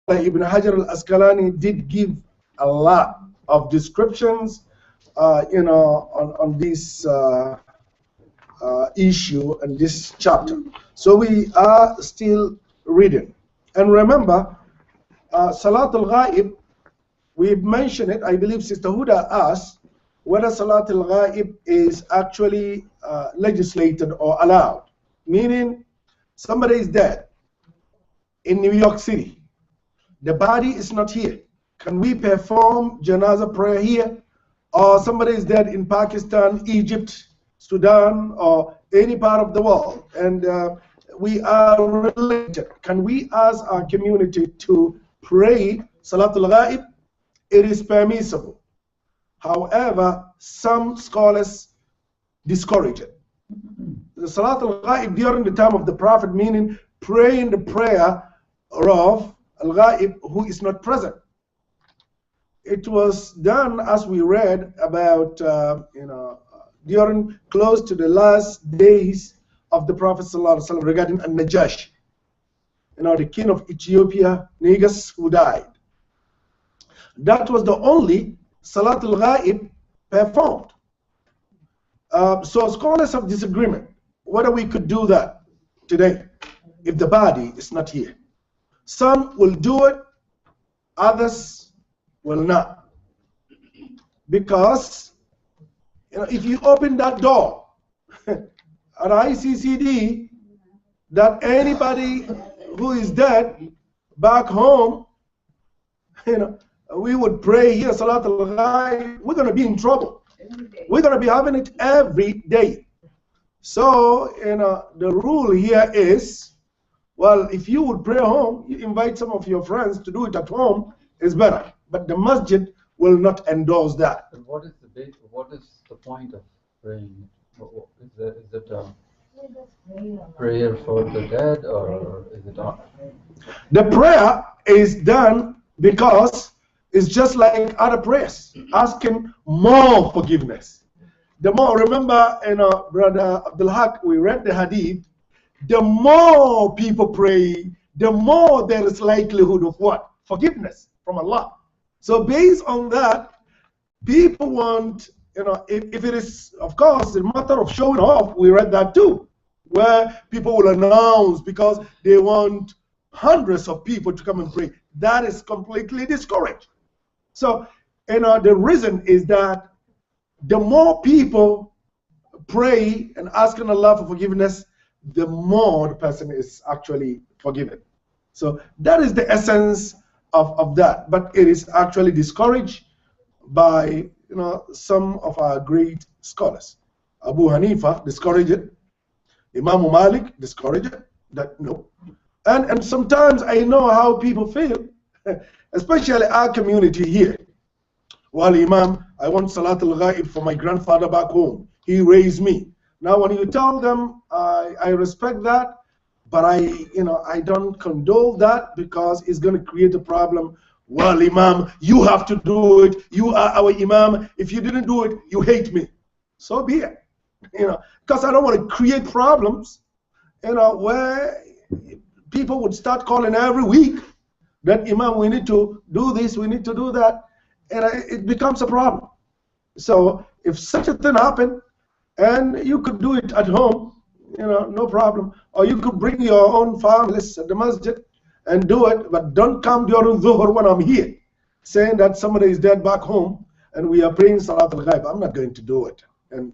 Ibn Hajar al-Asqalani did give a lot of descriptions, on this issue and this chapter. So we are still reading. And remember, Salat al-Ghaib, we've mentioned it. I believe Sister Huda asked whether Salat al-Ghaib is actually legislated or allowed. Meaning, somebody is dead in New York City. The body is not here. Can we perform janazah prayer here? Or somebody is dead in Pakistan, Egypt, Sudan, or any part of the world, and we are related. Can we ask our community to pray Salatul Ghaib? It is permissible. However, some scholars discourage it. The Salatul Ghaib during the time of the Prophet, meaning praying the prayer of Al-Ghaib who is not present. It was done, as we read about, during close to the last days of the Prophet ﷺ regarding An-Najashi, the king of Ethiopia, Negus, who died. That was the only Salatul Ghaib performed. So scholars have disagreement whether we could do that today if the body is not here. Some will do it, others will not. Because if you open that door at ICCD, that anybody who is dead back home, we would pray here, Salat al-Ghaib, we're going to be in trouble. We're going to be having it every day. So, the rule here is, well, if you would pray home, you invite some of your friends to do it at home, is better. But the masjid will not endorse that. And what is the point of praying? Is it a prayer for the dead, or is it not? The prayer is done because it's just like other prayers, asking more forgiveness. The more, remember, Brother Abdul Haq, we read the hadith, the more people pray, the more there is likelihood of what? Forgiveness from Allah. So based on that, people want, if it is, of course, a matter of showing off, we read that too, where people will announce because they want hundreds of people to come and pray. That is completely discouraged. So, the reason is that the more people pray and asking Allah for forgiveness, the more the person is actually forgiven. So that is the essence of that. But it is actually discouraged by some of our great scholars. Abu Hanifa discouraged it. Imam Malik discouraged it. That no. And sometimes I know how people feel, especially our community here. Well, Imam, I want Salatul Ghaib for my grandfather back home. He raised me. Now, when you tell them, I respect that, but I don't condole that because it's going to create a problem. Well, Imam, you have to do it. You are our Imam. If you didn't do it, you hate me. So be it. Because I don't want to create problems, where people would start calling every week that, Imam, we need to do this, we need to do that, and it becomes a problem. So if such a thing happened, and you could do it at home, no problem. Or you could bring your own families at the masjid and do it, but don't come during Dhuhr when I'm here, saying that somebody is dead back home and we are praying Salat al-Ghaib. I'm not going to do it. And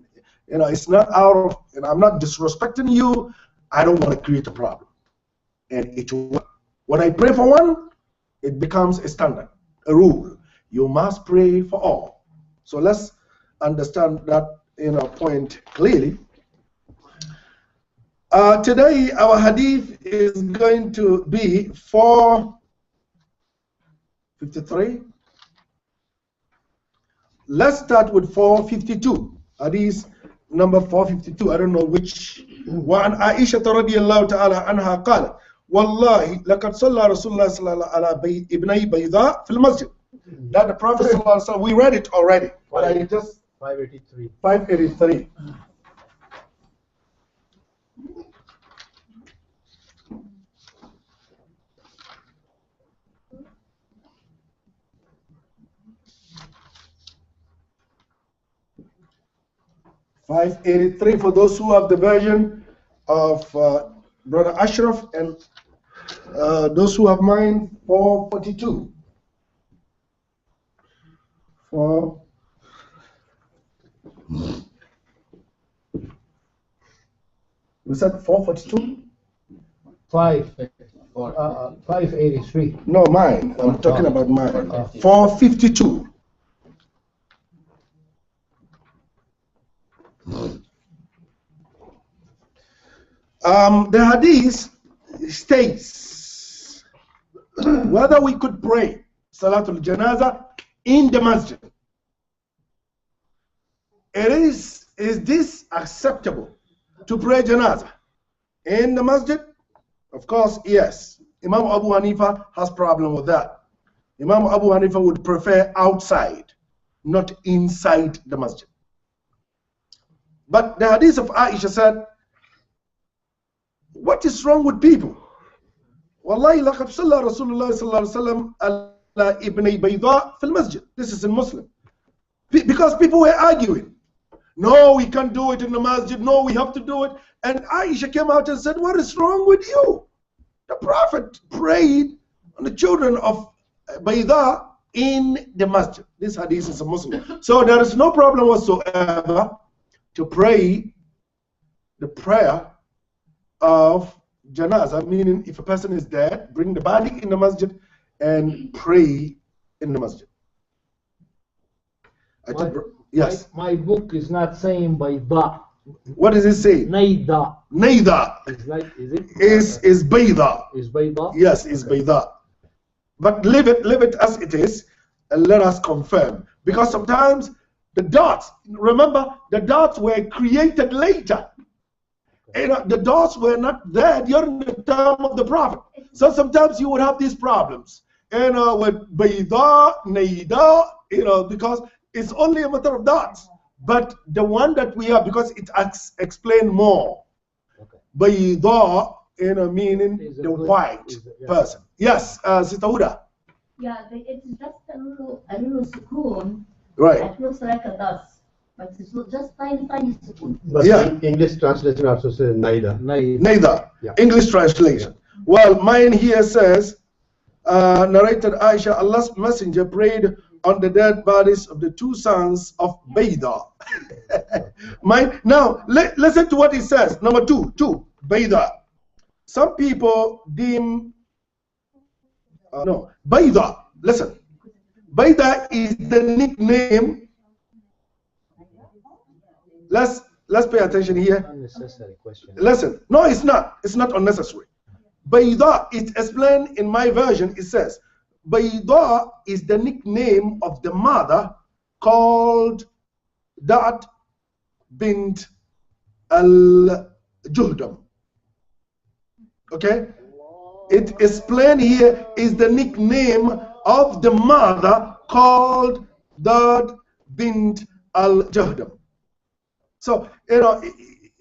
it's not out of, I'm not disrespecting you. I don't want to create a problem. And when I pray for one, it becomes a standard, a rule. You must pray for all. So let's understand that point clearly. Today our hadith is going to be 453. Let's start with 452. Hadith number 452. I don't know which one. Aisha radiyallahu ta'ala anha قالت والله لقد صلى رسول الله صلى الله على ابني بيضاء في المسجد. That the Prophet sallallahu alaihi wasallam, we read it already. But I just 583. 583. 583 for those who have the version of Brother Ashraf, and those who have mine, 442. Was that 442? 583. No, mine. I'm talking about mine. 452. The hadith states whether we could pray Salatul Janazah in the masjid. Is this acceptable to pray Janazah in the masjid? Of course, yes. Imam Abu Hanifa has problem with that. Imam Abu Hanifa would prefer outside, not inside the masjid. But the hadith of Aisha said, what is wrong with people? Wallahi laqad salla Rasulullah sallallahu alaihi wasallam ala ibni bayda fil masjid. This is in Muslim. Because people were arguing. No, we can't do it in the masjid. No, we have to do it. And Aisha came out and said, what is wrong with you? The Prophet prayed on the children of Bayda in the masjid. This hadith is a Muslim. So there is no problem whatsoever to pray the prayer of janazah, meaning if a person is dead, bring the body in the masjid and pray in the masjid. Yes. My book is not saying Bayda. What does it say? Naida. Naida. Is Bayda. Is Bayda? Yes, is Bayda. But leave it as it is, and let us confirm. Because sometimes the dots, remember, the dots were created later. The dots were not there during the time of the Prophet. So sometimes you would have these problems. With Bayda, Naida, because it's only a matter of dots. But the one that we have, because it explains more. Bayda, meaning the white person. Yes, Sister Huda. Yeah, it's just a little sukoon. Right. It looks like a dust. But it's just tiny sukoon. But yeah. English translation also says Naida. Naida. Yeah. English translation. Yeah. Well, mine here says, narrated Aisha, Allah's messenger prayed on the dead bodies of the two sons of Bayda. Now, listen to what it says. Number two, Bayda. Some people deem, Bayda, listen. Bayda is the nickname. Let's pay attention here. Unnecessary question. Listen, no, it's not. It's not unnecessary. Bayda, it explained in my version, it says, Bayda is the nickname of the mother called Dat bint al-Juhdam. Okay? It explained here is the nickname of the mother called Dat bint al-Juhdam. So,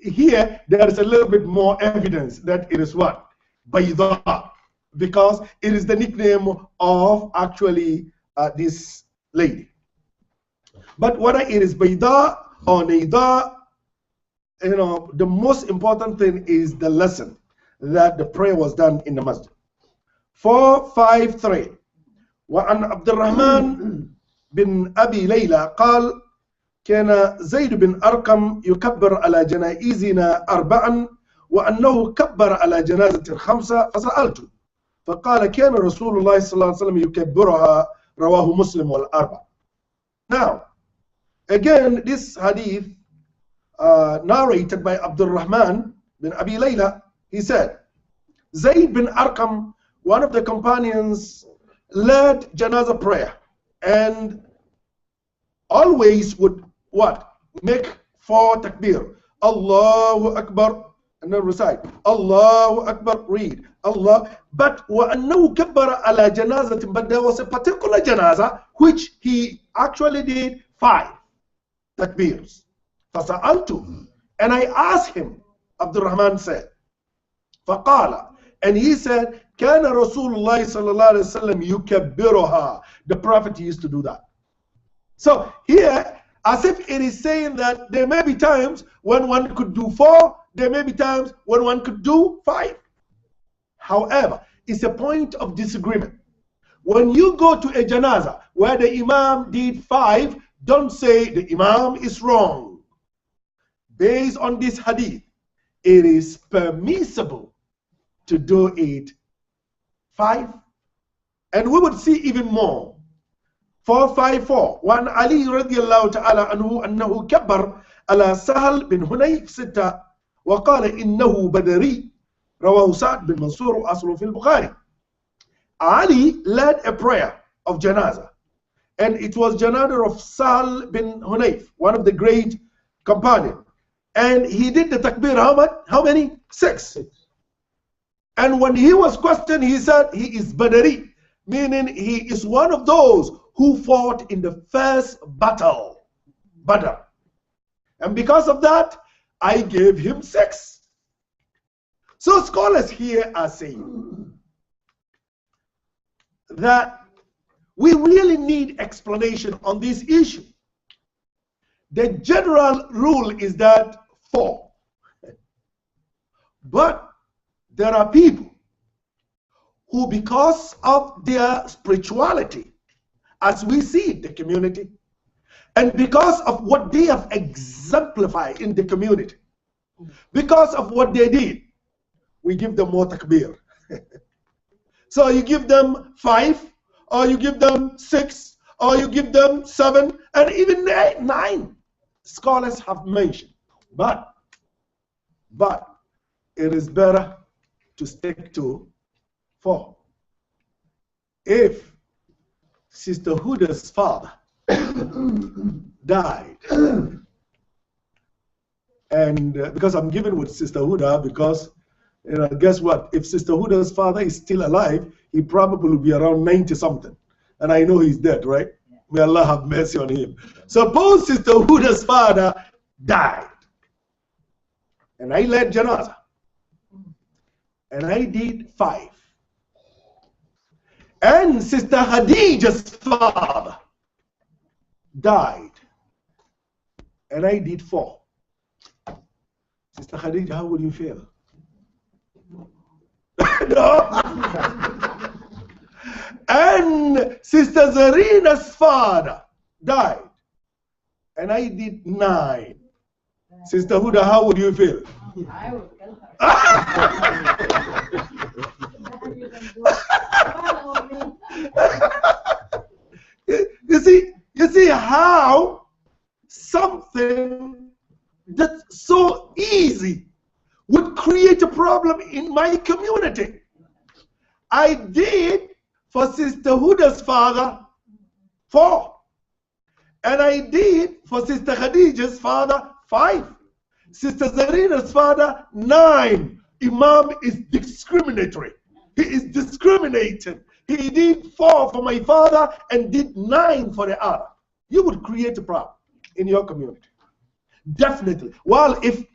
here there is a little bit more evidence that it is what? Bayda. Because it is the nickname of actually this lady. But whether it is Bayda or Naida, the most important thing is the lesson that the prayer was done in the masjid. 453. وعن عبد الرحمن بن أبي ليلى قال كان زيد بن أرقم يكبر على جنائزنا 4 وأنه كبر على جنازة 5 فسألته فقال كان رسول الله صلى الله عليه وسلم يكبرها رواه مسلم والأربع. Now, again, this hadith narrated by Abdul Rahman bin Abi Layla, he said, Zayd bin Arqam, one of the companions, led janazah prayer and always would what? Make 4 takbir. Allahu Akbar. And then recite, Allahu Akbar, read, Allah. But وَأَنَّهُ كَبَّرَ عَلَى جَنَازَةٍ, but there was a particular janazah which he actually did 5 takbirs. فَسَأَلْتُ, and I asked him, Abdul Rahman said, فَقَالَ, and he said, كَانَ رَسُولُ اللَّهِ صَلَّى اللَّهُ عَلَيْهِ وَسَلَّمْ يُكَبِّرُهَا. The Prophet used to do that. So here, As if it is saying that there may be times when one could do 4, there may be times when one could do 5. However, it's a point of disagreement. When you go to a janaza where the imam did 5, don't say the imam is wrong. Based on this hadith, it is permissible to do it 5. And we would see even more. 4, 5, 4. وعن علي رضي الله تعالى عنه أنه كبر على سهل بن هنيف 6 وقال إنه بدري رواه سعد بن منصور وأصله في البخاري. Ali led a prayer of janazah, and it was janazah of Sal bin Hunayf, one of the great companions. And he did the takbir how many? 6. And when he was questioned, he said he is Badari, meaning he is one of those who fought in the first battle, Badr. And because of that, I gave him 6. So scholars here are saying that we really need explanation on this issue. The general rule is that 4. But there are people who, because of their spirituality, as we see in the community, and because of what they have exemplified in the community, because of what they did, we give them more takbir. So you give them 5, or you give them 6, or you give them 7, and even 9. Scholars have mentioned. But it is better to stick to 4. If Sister Huda's father died, and because I'm giving with Sister Huda, because guess what? If Sister Huda's father is still alive, he probably will be around 90 something. And I know he's dead, right? May Allah have mercy on him. Suppose Sister Huda's father died, and I led janazah, and I did 5. And Sister Khadija's father died, and I did 4. Sister Khadija, how would you feel? No. And Sister Zarina's father died, and I did 9. Sister Huda, how would you feel? I would you see how something that's so easy would create a problem in my community. I did for Sister Huda's father 4, and I did for Sister Khadija's father 5. Sister Zarina's father 9. Imam is discriminatory. He is discriminating. He did 4 for my father and did 9 for the other. You would create a problem in your community. Definitely. Well, if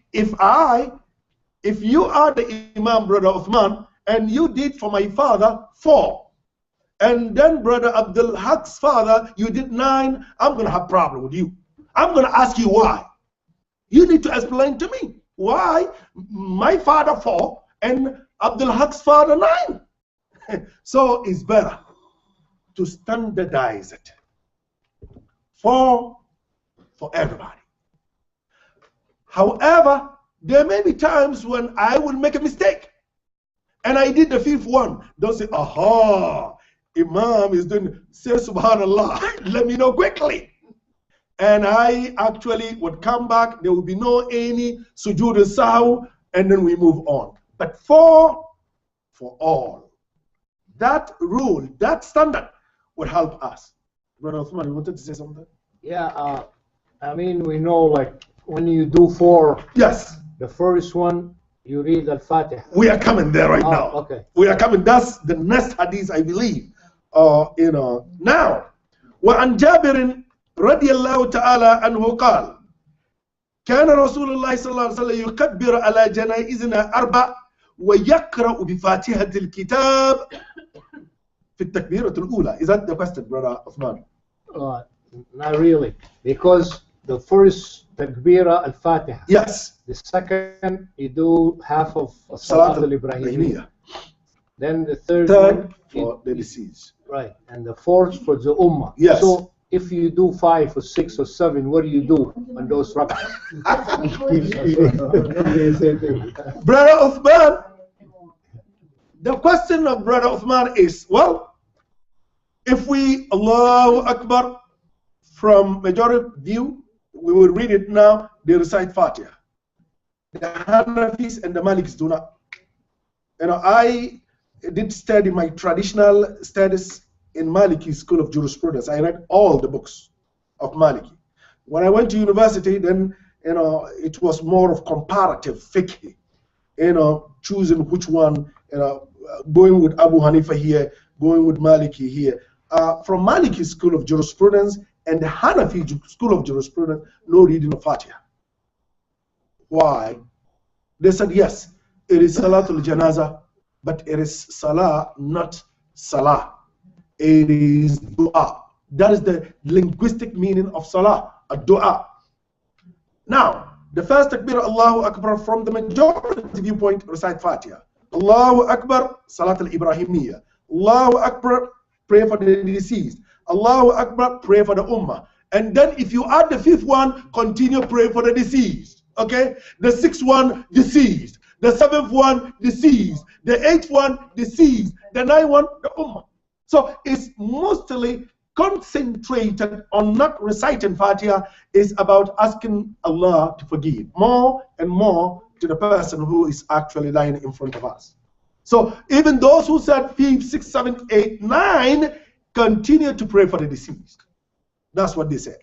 you are the Imam, Brother Uthman, and you did for my father 4, and then Brother Abdul Haq's father, you did 9, I'm going to have a problem with you. I'm going to ask you why. You need to explain to me why my father 4 and Abdul Haq's father 9. So it's better to standardize it for everybody. However, there may be times when I will make a mistake, and I did the 5th one. Don't say, aha, Imam is doing, say subhanallah, let me know quickly. And I actually would come back, there will be no any sujood al-sahw, and then we move on. But for all, that rule, that standard would help us. Brother Uthman, you wanted to say something? Yeah, I mean, we know, like, when you do 4, yes, the first one, you read Al-Fatiha. we are coming there right now. Okay. We are coming. That's the next hadith, I believe. Now, وعن جابر رضي الله تعالى عنه قال كان رسول الله صلى الله عليه وسلم يكبر على جنائزنا 4 ويقرأ بفاتحة الكتاب في التكبيرة الأولى. Is that the question, Brother Uthman? Not really, because the first takbira al-Fatiha. Yes. The second, you do half of Salat Salat al-Ibrahimiyya. al-Ibrahimiyya. Then the third Third one, for the deceased. right, and the fourth for the Ummah. Yes. So if you do 5 or 6 or 7, what do you do on those rak'ahs? Brother Uthman, the question of Brother Uthman is, well, if we Allahu Akbar from majority view, we will read it now, they recite Fatiha. The Hanafis and the Maliks do not. You know, I did study my traditional studies in Maliki School of Jurisprudence. I read all the books of Maliki. When I went to university, then, you know, it was more of comparative fiqh, you know, choosing which one, you know, going with Abu Hanifa here, going with Maliki here. From Maliki School of Jurisprudence and the Hanafi School of Jurisprudence, no reading of Fatiha. Why? They said, yes, it is Salatul Janaza, but it is Salah, not Salah. It is Dua. That is the linguistic meaning of Salah, a Dua. Now, the first takbir, Allahu Akbar, from the majority viewpoint, recite Fatiha. Allahu Akbar, Salat al-Ibrahimiyya. Allahu Akbar, pray for the deceased. Allahu Akbar, pray for the Ummah. And then if you add the fifth one, continue pray for the deceased. Okay? The sixth one, deceased. The seventh one, deceased. The eighth one, deceased. The ninth one, the Ummah. So it's mostly concentrated on not reciting Fatiha, is about asking Allah to forgive more and more to the person who is actually lying in front of us. So even those who said 5, 6, 7, 8, 9 continue to pray for the deceased. That's what they said.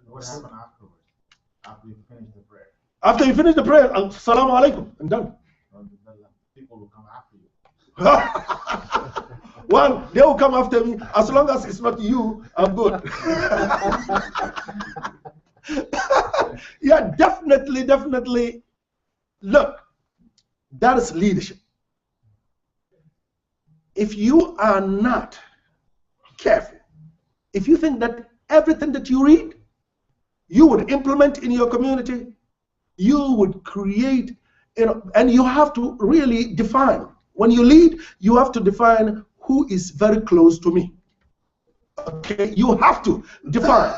What happened afterwards? After you finish the prayer? After you finish the prayer, Assalamu alaikum, and done. People will come after you. Well, they will come after me. As long as it's not you, I'm good. Yeah, definitely. Look, that is leadership. If you are not careful, if you think that everything that you read, you would implement in your community, you would create, you know, and you have to really define. When you lead, you have to define who is very close to me. Okay, you have to define.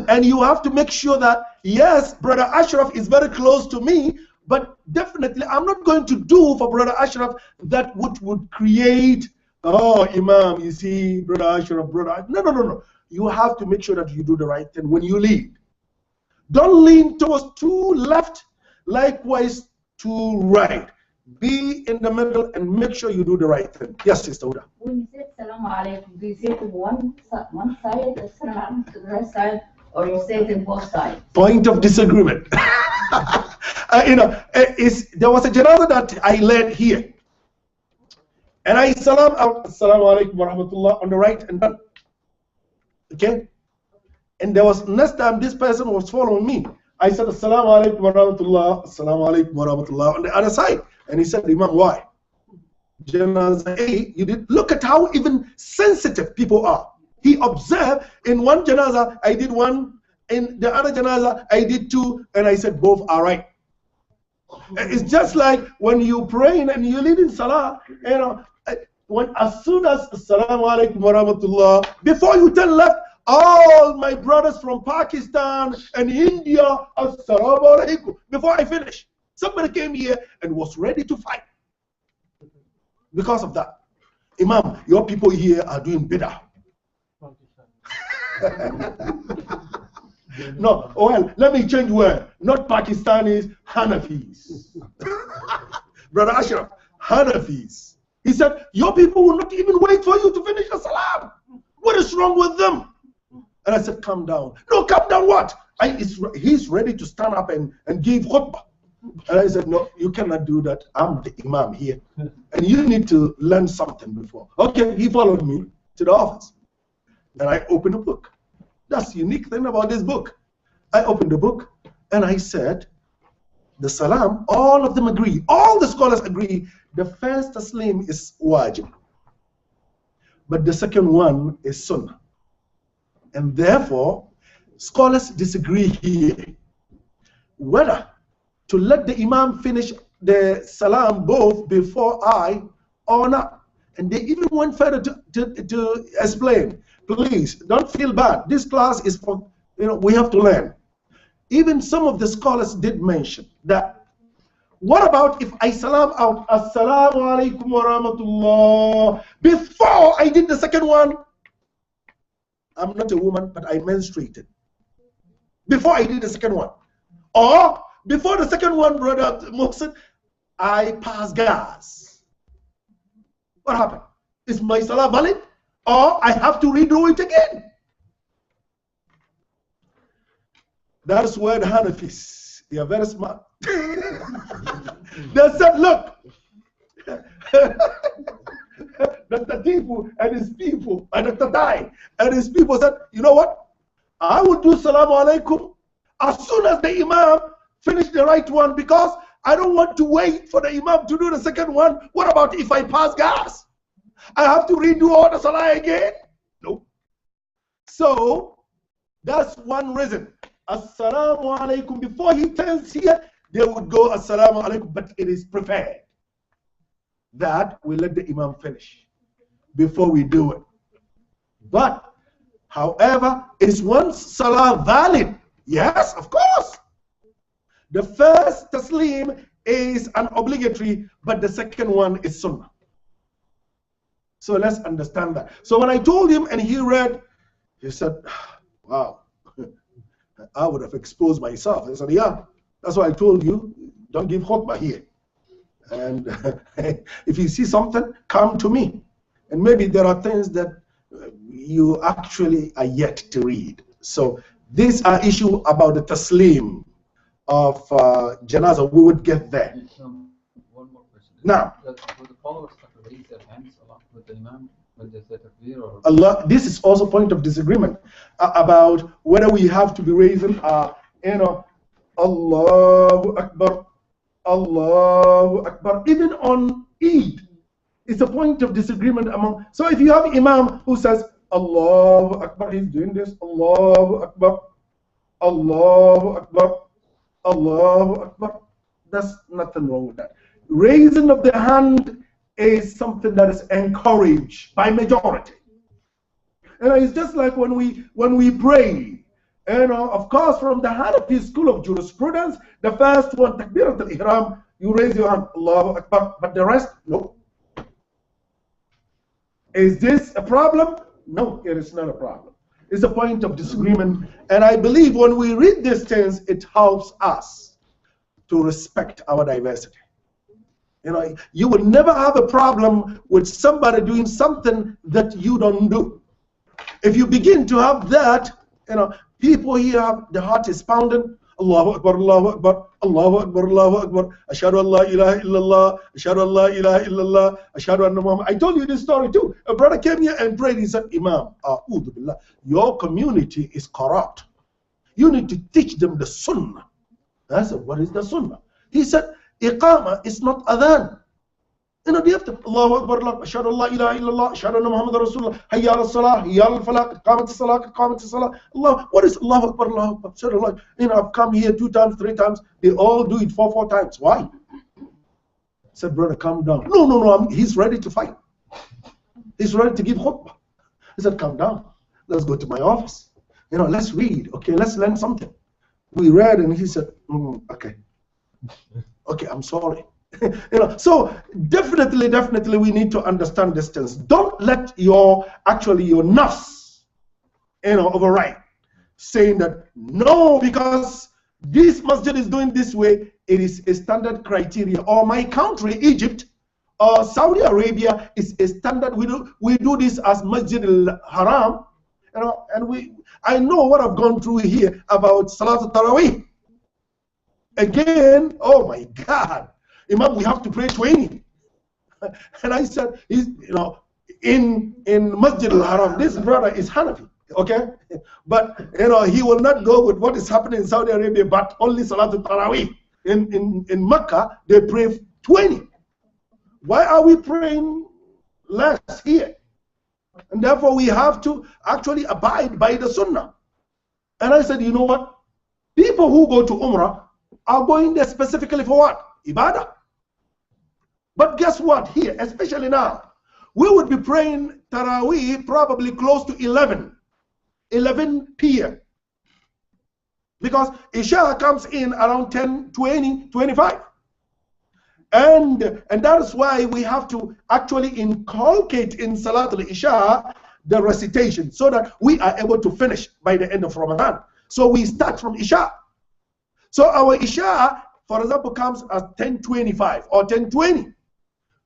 And you have to make sure that, yes, Brother Ashraf is very close to me, but definitely I'm not going to do for Brother Ashraf that would create, oh, Imam, you see, Brother Ashraf, No. You have to make sure that you do the right thing when you lead. Don't lean towards too left, likewise too right. Be in the middle and make sure you do the right thing. Yes, Sister Uda. When you say Assalamu alaikum, do you say it to one side, Assalamu alaikum to the right side, or you say it in both sides? Point of disagreement. You know, there was a janazah that I led here. And I Assalamu alaikum wa rahmatullah on the right and done. Okay? And there was, next time this person was following me, I said Assalamu alaikum wa rahmatullah, Assalamu alaikum wa rahmatullah on the other side. And he said, Imam, why? Janazah A, you did. Look at how even sensitive people are. He observed in one janazah, I did one, in the other janazah, I did two, and I said both are right. It's just like when you pray and you lead in salah, you know, as soon as Assalamu alaikum wa rahmatullah, before you turn left, all my brothers from Pakistan and India, Assalamu alaikum, before I finish. Somebody came here and was ready to fight because of that. Imam, your people here are doing bid'ah. No, well, let me change word. Not Pakistanis, Hanafis. Brother Ashraf, Hanafis. He said, your people will not even wait for you to finish the salam. What is wrong with them? And I said, calm down. No, calm down what? He's ready to stand up and give khutbah. And I said, no, you cannot do that. I'm the imam here. And you need to learn something before. Okay, he followed me to the office. And I opened a book. That's the unique thing about this book. I opened the book and I said, the salam, all of them agree. All the scholars agree. The first taslim is wajib. But the second one is sunnah. And therefore, scholars disagree here whether to let the Imam finish the salam both before I or not. And they even went further to explain. Please don't feel bad. This class is for, we have to learn. Even some of the scholars did mention that. What about if I salam out, Assalamu alaikum wa rahmatullah, before I did the second one? I'm not a woman, but I menstruated. Before I did the second one. Or, before the second one, Brother Mohsen, I passed gas. What happened? Is my salah valid? Or I have to redo it again? That's where the Hanafis, they are very smart. They said, look, Dr. Tipu and his people, and Dr. Tai and his people said, you know what? I will do Salamu Alaikum as soon as the Imam finished the right one, because I don't want to wait for the Imam to do the second one. What about if I pass gas? I have to redo all the Salah again? No. So, that's one reason. Assalamu Alaikum. Before he turns here, they would go Assalamu Alaikum, but it is preferred that we let the Imam finish before we do it. But, however, is one Salah valid? Yes, of course. The first Taslim is an obligatory, but the second one is Sunnah. So let's understand that. So when I told him and he read, he said, wow, I would have exposed myself. I said, yeah, that's why I told you, don't give khutbah here. And if you see something, come to me. And maybe there are things that you actually are yet to read. So these are issues about the taslim of janazah. We would get there. One more question. Now, do the followers have to raise their hands along with the Imam when they say takbir? Or Allah, this is also a point of disagreement about whether we have to be raising, Allahu Akbar, Allahu Akbar. Even on Eid, it's a point of disagreement among. So if you have Imam who says Allahu Akbar, he's doing this, Allahu Akbar, Allahu Akbar, Allahu Akbar. There's nothing wrong with that. Raising of the hand is something that is encouraged by majority. And it's just like when we pray. Of course, from the Hanafi school of jurisprudence, the first one, Takbirat al-Ihram, you raise your hand, Allahu Akbar, but the rest, no. Is this a problem? No, it is not a problem. It's a point of disagreement. And I believe when we read these things, it helps us to respect our diversity. You will never have a problem with somebody doing something that you don't do. If you begin to have that, people here, the heart is pounding. Allahu Akbar, Allahu Akbar, Allahu Akbar, Allahu Akbar. Ashhadu an la ilaha illallah, Ashhadu an la ilaha illallah, Ashhadu anna Muhammad. I told you this story too. A brother came here and prayed. He said, Imam, a'udhu billah, your community is corrupt. You need to teach them the Sunnah. I said, what is the Sunnah? He said, Iqama is not adhan. They have to, Allahu Akbar, Ashhadu an la ilaha illallah, Ashhadu anna Muhammad Rasulullah, Hayya ala salah, Hayya ala falah, Qamat salah, Qamat salah. Allah, what is Allahu Akbar, Allahu Akbar? I've come here 2 times, 3 times. They all do it 4 times. Why? I said, brother, calm down. No, he's ready to fight. He's ready to give khutbah. I said, calm down. Let's go to my office. Let's read. Okay, let's learn something. We read and he said, okay. Okay, I'm sorry. So definitely we need to understand this things. Don't let your nafs override, saying that no, because this masjid is doing this way, it is a standard criteria, or my country, Egypt, or Saudi Arabia is a standard. We do this as Masjid al-Haram, and I know what I've gone through here about Salat al-Tarawih. Again, oh my God, Imam, we have to pray 20. And I said, in Masjid al-Haram, this brother is Hanafi, okay? But, he will not go with what is happening in Saudi Arabia, but only Salat al-Tarawih. In Mecca, they pray 20. Why are we praying less here? And therefore, we have to actually abide by the Sunnah. And I said, you know what? People who go to Umrah are going there specifically for what? Ibadah. But guess what? Here, especially now, we would be praying Taraweeh probably close to 11 p.m. Because Isha comes in around 10, 20, 25. And that is why we have to actually inculcate in Salat al-Isha the recitation so that we are able to finish by the end of Ramadan. So we start from Isha. So our Isha, for example, comes at 10:25 or 10:20.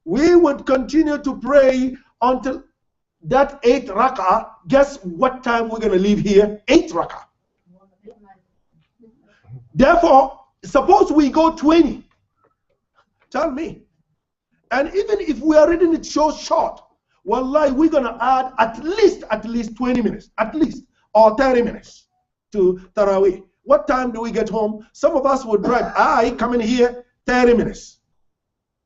We would continue to pray until that 8 rak'ah. Guess what time we're going to leave here? 8 rak'ah. Therefore, suppose we go 20. Tell me. And even if we are reading it so short, wallahi, we're going to add at least 20 minutes, at least, or 30 minutes to Taraweeh. What time do we get home? Some of us would drive. I come in here 30 minutes.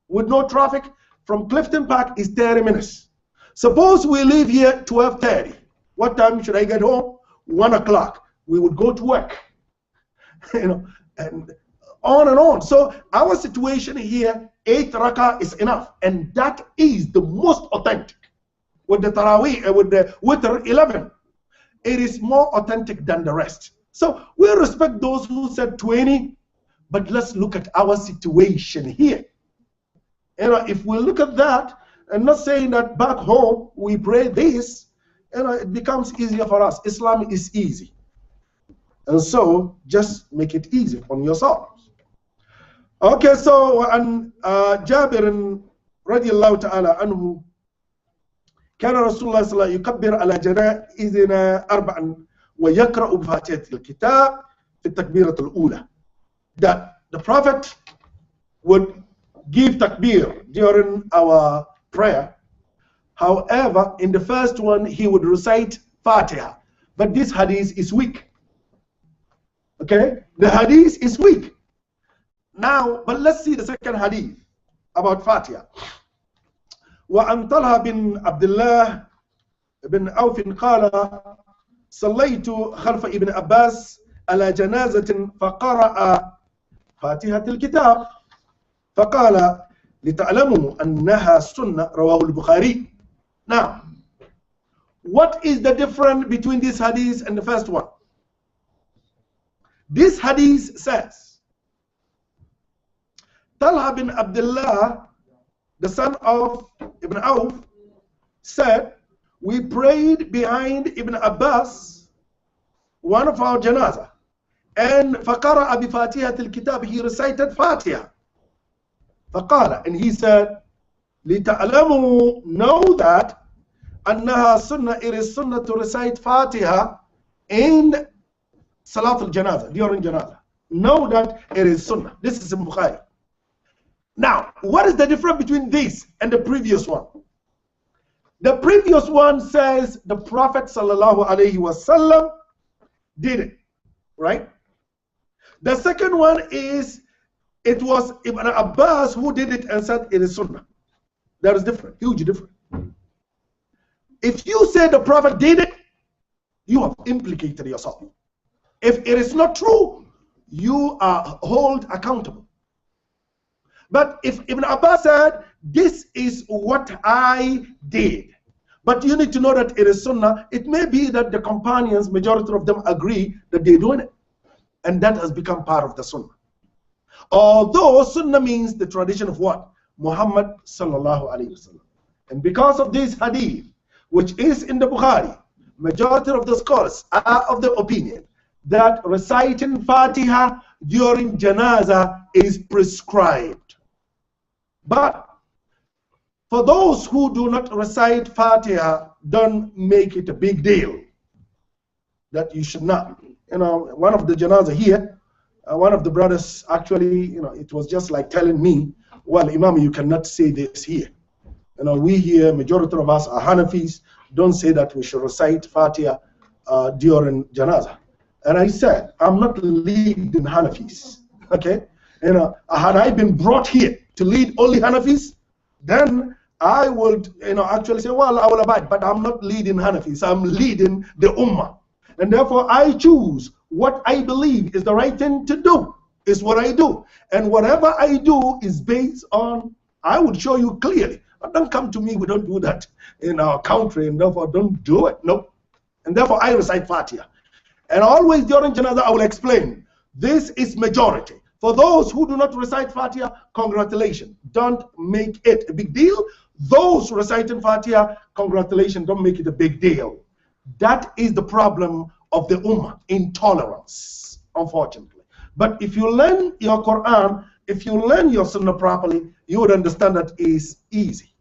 With no traffic, from Clifton Park is 30 minutes. Suppose we leave here 12:30. What time should I get home? 1 o'clock. We would go to work. You know, and on and on. So our situation here, 8 rak'ah is enough. And that is the most authentic. With the Taraweeh, with the Witr 11, it is more authentic than the rest. So we respect those who said 20, but let's look at our situation here. You know, if we look at that, and not saying that back home we pray this, you know, it becomes easier for us. Islam is easy. And so just make it easy on yourselves. Okay, so and Jabir radiallahu ta'ala anhu, كان رسول الله صلى الله عليه وسلم يكبر على جنائزنا 4 ويقرأ بفاتحة الكتاب في التكبيرة الأولى. That the Prophet would give takbir during our prayer. However, in the first one, he would recite Fatiha. But this hadith is weak. Okay? The hadith is weak. Now, but let's see the second hadith about Fatiha. وعن طلحة بن عبد الله بن عوف قال صليت خلف ابن عباس على جنازة فقرأ فاتحة الكتاب فقال لتعلموا أنها سنة رواه البخاري. Now, what is the difference between this hadith and the first one? This hadith says, Talha bin Abdullah, the son of Ibn Auf, said, we prayed behind Ibn Abbas, one of our janazah, and فَقَرَأَ بِفَاتِحَةِ الْكِتَابِ, he recited Fatiha. فَقَالَ, and he said, لِتَعْلَمُوا, know that, أَنَّهَا sunnah, it is sunnah to recite Fatiha in Salat al-Janazah, during Janazah. Know that it is sunnah. This is in Bukhari. Now, what is the difference between this and the previous one? The previous one says the Prophet sallallahu alaihi wasallam did it, right? The second one is it was Ibn Abbas who did it and said it is sunnah. That is different, huge difference. If you say the Prophet did it, you have implicated yourself. If it is not true, you are held accountable. But if Ibn Abbas said, this is what I did, but you need to know that it is sunnah, it may be that the companions, majority of them agree that they're doing it. And that has become part of the sunnah. Although sunnah means the tradition of what? Muhammad sallallahu alayhi wasallam. And because of this hadith, which is in the Bukhari, majority of the scholars are of the opinion that reciting Fatiha during janazah is prescribed. But for those who do not recite Fatiha, don't make it a big deal that you should not. You know, one of the janazah here, one of the brothers actually, you know, it was just like telling me, well, Imam, you cannot say this here. You know, we here, majority of us are Hanafis, don't say that we should recite Fatiha during janazah. And I said, I'm not leading Hanafis, okay? You know, had I been brought here to lead only Hanafis, then I would, you know, actually say, well, I will abide, but I'm not leading Hanafis, I'm leading the Ummah. And therefore, I choose what I believe is the right thing to do is what I do. And whatever I do is based on, I would show you clearly. But don't come to me, we don't do that in our country, and therefore don't do it. Nope. And therefore I recite Fatiha. And always during Janazah I will explain, this is majority. For those who do not recite Fatiha, congratulations. Don't make it a big deal. Those reciting Fatiha, congratulations, don't make it a big deal. That is the problem of the Ummah, intolerance, unfortunately. But if you learn your Quran, if you learn your Sunnah properly, you would understand that it is easy,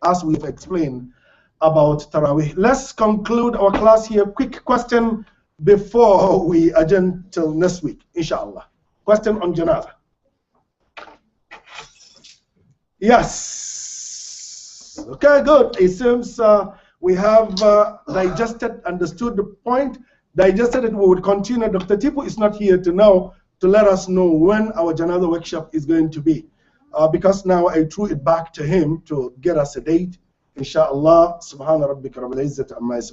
as we've explained about Taraweeh. Let's conclude our class here. Quick question before we adjourn till next week, inshallah. Question on Janazah. Yes. Okay, good. It seems we have digested, understood the point, digested it. We would continue. Dr. Tipu is not here to know, to let us know when our Janazah workshop is going to be. Because now I threw it back to him to get us a date. Inshallah. Subhana rabbika rabbil izzati amma yasifun.